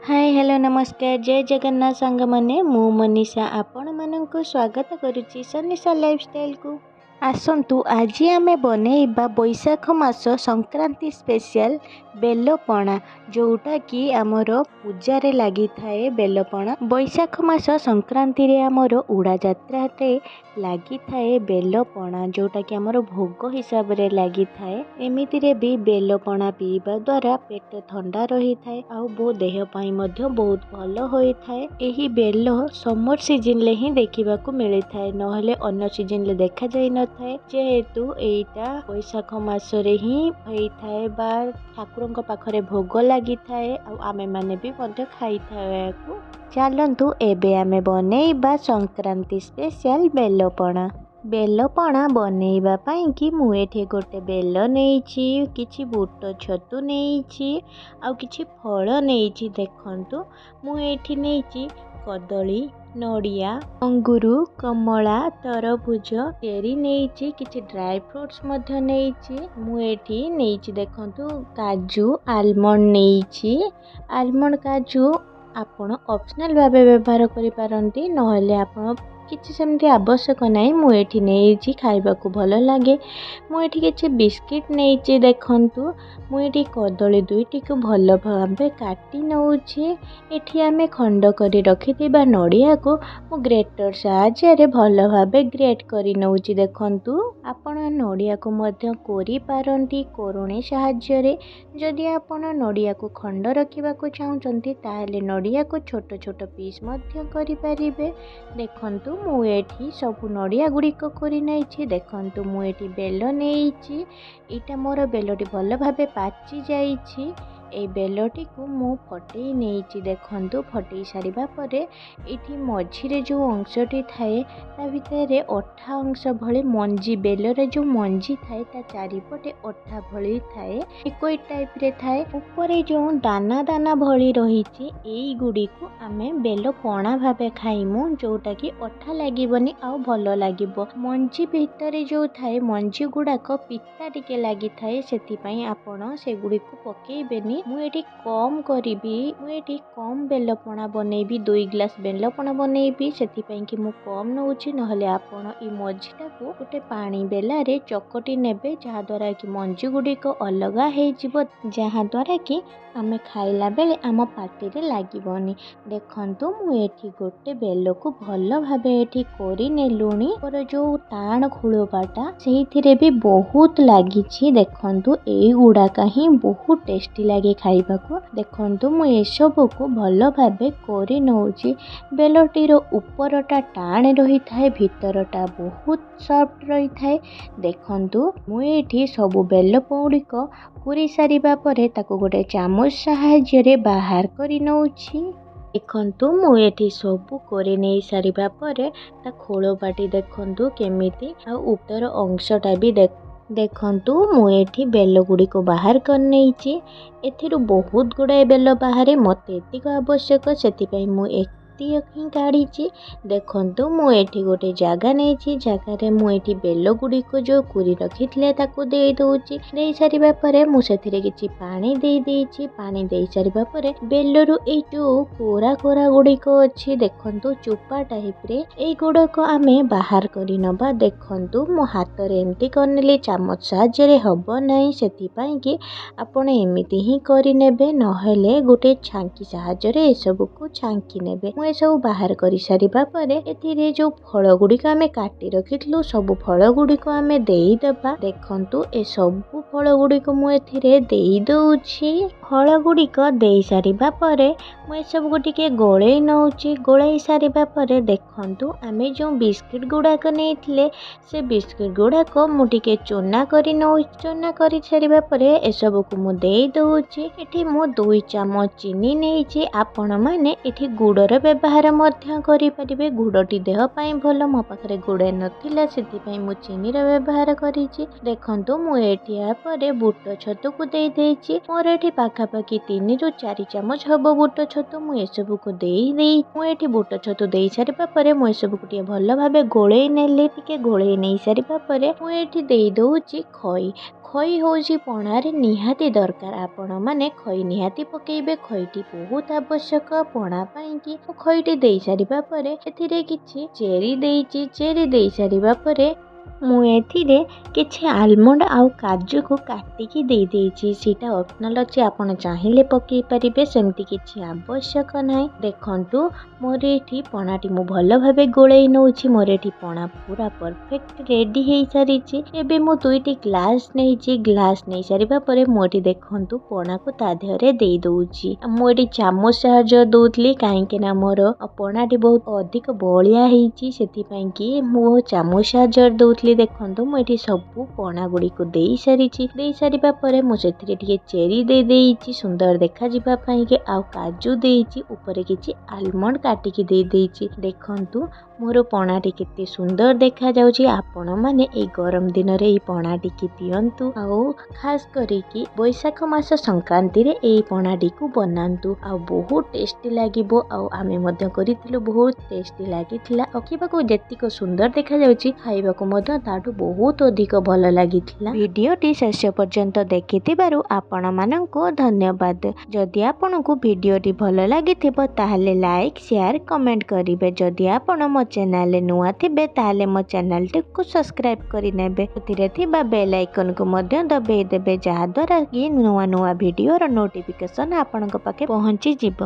Hi hello नमस्कार जय जगन्नाथ सांग मैंने मु मनीषा आपण मानक स्वागत करुच्ची सनिशा लाइफस्टाइल को। आसतु आज आमे बनैबा बैशाख मास संक्रांति स्पेशल बेलपणा जोटा कि आमर पूजारे लगी थाए बेलपणा। बैशाख मास संक्रांति रे आमर उड़ा जात्रा लगी थाए बेलपणा जोटा कि आमर भोग हिसाब रे लगी थाए। एमिति रे भी बेलपणा पीवा द्वारा पेट ठंडा रही थाए आ बो देह पई मध्य बहुत भल होई थाए। एही बेल समर सीजन ले ही देखिबा को मिली थाए नहले अन्य सीजन ले देखा जाई न थाए जेहेतु एटा बैशाख मासरे ही होई थाए बा ठाकुरंक पाखरे भोग लगी थाए आ आमे माने भी मध्य खाई थाए। चलंतु एबे आमे बनेइबा संक्रांति स्पेशल बेलपणा। बेलपणा बनैबा पाई कि मु एठे गोटे बेल नेइछि किछि बुट छतु नेइछि आ किछि फल नेइछि। देखंतु मु एठी नेइछि कदली नड़िया अंगुरु कमला तरभुज चेरी नेइछि किछि ड्राई फ्रूट्स मध्य नेइछि। मु एठी नेइछि देखंतु काजू आलमंड नेइछि। आलमंड काजू आपण ऑप्शनल भाबे व्यवहार करि पारंती नहले आपण किछि सेमती आवश्यक नाही। मु एठी नेइछि खाइबा को भल लागे। मु एठी किछि बिस्किट नेइछि देखंतु। मु एठी कदली दुईटी को भल भाबे काटी नउछि। एठी आमे खंड करी रखिथिबा नड़िया को मु ग्रेटर साहाय्य रे भल भाबे ग्रेट करी नउछि। देखंतु आपण नड़िया को मध्य कोरी पारंती कोरोणी साहाय्य रे। जदि आपण नड़िया को खंड रखिबा को चाहुचंती ताहेले नड़िया को छोट छोट पीस मध्य करि परिबे। देखंतु मु एठी सब नड़िया गुड़िक कोरी नैछि। देखंतु मु एठी बेल नेइछि। एटा मोर बेलटी भल भाबे पाची जाइछि। ए बेलटी को मु फटई नेइछि। देखंतु फटई सारिबा परे एठी मझिरे जो अंशटी थाए ता भितरे अठा अंश भली मंजी बेलरे जो मंजी थाए ता चारिपटे अठा भली थाए इकोई टाइप रे थाए। ऊपरे जो दाना दाना भली रहिछि एई गुडी को आमे बेल पणा भाबे खाइमु जोटा कि अठा लागिबनी आ भल लागिबो। मंजी भितरे जो थाए मंजी गुडाक पिता टिके लागि थाए सेति पई आपण से गुडी को पकेइबेनी। मु एठी कम करिबी मु एठी कम बेलपणा बनेइबी 2 ग्लास बेलपणा बनेइबी सेति पई कि मु कम नउछि नहले आपण ई मझीटा को गोटे पानी बेला रे चकटी नेबे जहा द्वारा कि मंजी गुडी को अलगा हे जिवो जहा द्वारा कि आमे खाइला बेले आम पाटी रे लागिबनी। देखंतु मु एठी गोटे बेल को भल भाबे एठी कोरी नेलुणी पर जो टाण खुळोबाटा सेहिथिरे भी बहुत लागिछि। देखंतु एई गुडाका ही बहुत टेस्टी लागे खाइबाको। देखंतु मु ए सब को भल भाबे कोरी नउछि। बेलटीर ऊपरटा टाण रही थाए भीतरटा बहुत सॉफ्ट रही थाए। देखंतु मु एठी सब बेल पौड़ीक पूरी सारिबा परे ताको गोटे चामच साहाय्य रे बाहर करी नउछि। देखंतु मु एठी सबु कोरी नै सारिबा परे ता खोलो बाटी देखंतु केमिति आ ऊपर अंशटा भी देखंतु मु एठी बेल गुडी को बाहर कर नैछि। एथिरु बहुत गुडा बेल बाहरे मते एतिक आवश्यक सेति पई मु ही काढ़ी। देखंतु मु एठी गोटे जगह नैछि जगह रे मु एठी बेल गुडी को जो कुरी रखिथिले ताको देई दउछि। देई सारिबा परे मु सेथिरे किछि पानी देई देछि। पानी देई सारिबा परे बेलरु ए जो कोरा कोरा गुडी को अछि देखंतु चोपा टाइप रे ए गुडा को आमे बाहर करी नबा। देखंतु मो हाथ रे एंटी करनेले चामच साहाय्य रे हबो नै सेति पई कि आपण एमिति ही करी नेबे नहले गोटे छांकी साहाय्य रे ए सब को छांकी नेबे। मु ए सब बाहर करी सारिबा परे एथिरे जो फल गुडी को आमे काटी रखितलु सब फल गुडी को आमे देई देबा। देखंतु ए सब फल गुडी को मु एथिरे देई दउछि। फल गुडी को देई सारिबा परे मु ए सब गुडी के गोळेई नउछि। गोळेई सारिबा परे देखंतु आमे जो बिस्किट गुडा को नेइथिले से बिस्किट गुडा को मु टिके चोना करी नउ चोना करी सारिबा परे ए सब को मु देई दउछि। एठी मु 2 चामच चीनी नेइछि। आपण माने एठी गुडर ବ୍ୟବହାର ମଧ୍ୟ କରିପାରିବେ। ଗୁଡ଼ଟି ଦେହ ପାଇଁ ଭଲ। ମୋ ପାଖରେ ଗୁଡ଼ ନଥିଲା, ସେଥିପାଇଁ ମୁଁ ଚିନିର ବ୍ୟବହାର କରିଛି। ଦେଖନ୍ତୁ ମୁଁ ଏଠି ପରେ ବୁଟ ଛତୁକୁ ଦେଇଛି। ମୋର ଏଠି ପାଖାପାଖି 3 ରୁ 4 ଚାମଚ ହବ ବୁଟ ଛତୁ। ମୁଁ ଏସବୁକୁ ମୁଁ ଏଠି ବୁଟ ଛତୁ ଦେଇ ସାରିବା ପରେ ମୁଁ ଏସବୁକୁ ଟିକେ ଭଲ ଭାବେ ଗୋଳେଇ ନେଲି। ଟିକେ ଗୋଳେଇ ନେଇ ସାରିବା ପରେ ମୁଁ ଏଠି ଦେଇ ଦଉଛି ଖଇ। ଖଇ ହେଉଛି ପଣାରେ ନିହାତି ଦରକାର। ଆପଣମାନେ ଖଇ ନିହାତି ପକେଇବେ। ଖଇଟି ବହୁତ ଆବଶ୍ୟକ ପଣା ପାଇଁକି। ମୁଁ ଖଇଟି ଦେଇ ସାରିବା ପରେ ଏଥିରେ କିଛି ଚେରି ଦେଇଛି। ଚେରି ଦେଇ ସାରିବା ପରେ ମୁଁ ଏଥିରେ କିଛି ଆଲମଣ୍ଡ ଆଉ କାଜୁକୁ କାଟିକି ଦେଇଛି। ସେଇଟା ଅପସନାଲ୍ ଅଛି, ଆପଣ ଚାହିଁଲେ ପକେଇ ପାରିବେ, ସେମିତି କିଛି ଆବଶ୍ୟକ ନାହିଁ। ଦେଖନ୍ତୁ ମୋର ଏଠି ପଣାଟି ମୁଁ ଭଲ ଭାବେ ଗୋଳେଇ ନେଉଛି। ମୋର ଏଠି ପଣା ପୁରା ପରଫେକ୍ଟ ରେଡ଼ି ହେଇସାରିଛି। ଏବେ ମୁଁ 2ଟି ଗ୍ଲାସ୍ ନେଇଛି। ଗ୍ଲାସ୍ ନେଇ ସାରିବା ପରେ ମୁଁ ଏଠି ଦେଖନ୍ତୁ ପଣାକୁ ତା ଦେହରେ ଦେଇ ଦଉଛି। ମୁଁ ଏଠି ଚାମଚ ସାହାଯ୍ୟ ଦଉଥିଲି, କାହିଁକି ନା ମୋର ପଣାଟି ବହୁତ ଅଧିକ ବଳିଆ ହେଇଛି, ସେଥିପାଇଁ କି ମୁଁ ଚାମଚ ସାହାଯ୍ୟରେ ଦଉଥିଲି। ଦେଖନ୍ତୁ ମୁଁ ଏଠି ସବୁ ପଣା ଗୁଡ଼ିକୁ ଦେଇ ସାରିଛି। ଦେଇ ସାରିବା ପରେ ମୁଁ ସେଥିରେ ଟିକେ ଚେରି ଦେଇଛି ସୁନ୍ଦର ଦେଖାଯିବା ପାଇଁ କି, ଆଉ କାଜୁ ଦେଇଛି, ଉପରେ କିଛି ଆଲମଣ୍ଡ କାଟିକି ଦେଇଛି। ଦେଖନ୍ତୁ ମୋର ପଣାଟି କେତେ ସୁନ୍ଦର ଦେଖାଯାଉଛି। ଆପଣମାନେ ଏଇ ଗରମ ଦିନରେ ଏଇ ପଣାଟିକି ପିଅନ୍ତୁ, ଆଉ ଖାସ୍ କରିକି ବୈଶାଖ ମାସ ସଂକ୍ରାନ୍ତିରେ ଏଇ ପଣାଟିକୁ ବନାନ୍ତୁ, ଆଉ ବହୁତ ଟେଷ୍ଟି ଲାଗିବ। ଆଉ ଆମେ ମଧ୍ୟ କରିଥିଲୁ, ବହୁତ ଟେଷ୍ଟି ଲାଗିଥିଲା। ଦେଖିବାକୁ ଯେତିକି ସୁନ୍ଦର ଦେଖାଯାଉଛି, ଖାଇବାକୁ ମଧ୍ୟ ତାଠୁ ବହୁତ ଅଧିକ ଭଲ ଲାଗିଥିଲା। ଭିଡ଼ିଓଟି ଶେଷ ପର୍ଯ୍ୟନ୍ତ ଦେଖିଥିବାରୁ ଆପଣମାନଙ୍କୁ ଧନ୍ୟବାଦ। ଯଦି ଆପଣଙ୍କୁ ଭିଡ଼ିଓଟି ଭଲ ଲାଗିଥିବ ତାହେଲେ ଲାଇକ୍, ସେୟାର, କମେଣ୍ଟ କରିବେ। ଯଦି ଆପଣ ମୋ ଚ୍ୟାନେଲରେ ନୂଆ ଥିବେ ତାହେଲେ ମୋ ଚ୍ୟାନେଲଟିକୁ ସବସ୍କ୍ରାଇବ୍ କରିନେବେ। ସେଥିରେ ଥିବା ବେଲ୍ ଆଇକନକୁ ମଧ୍ୟ ଦବାଇ ଦେବେ, ଯାହାଦ୍ୱାରା କି ନୂଆ ଭିଡ଼ିଓର ନୋଟିଫିକେସନ୍ ଆପଣଙ୍କ ପାଖେ ପହଞ୍ଚିଯିବ।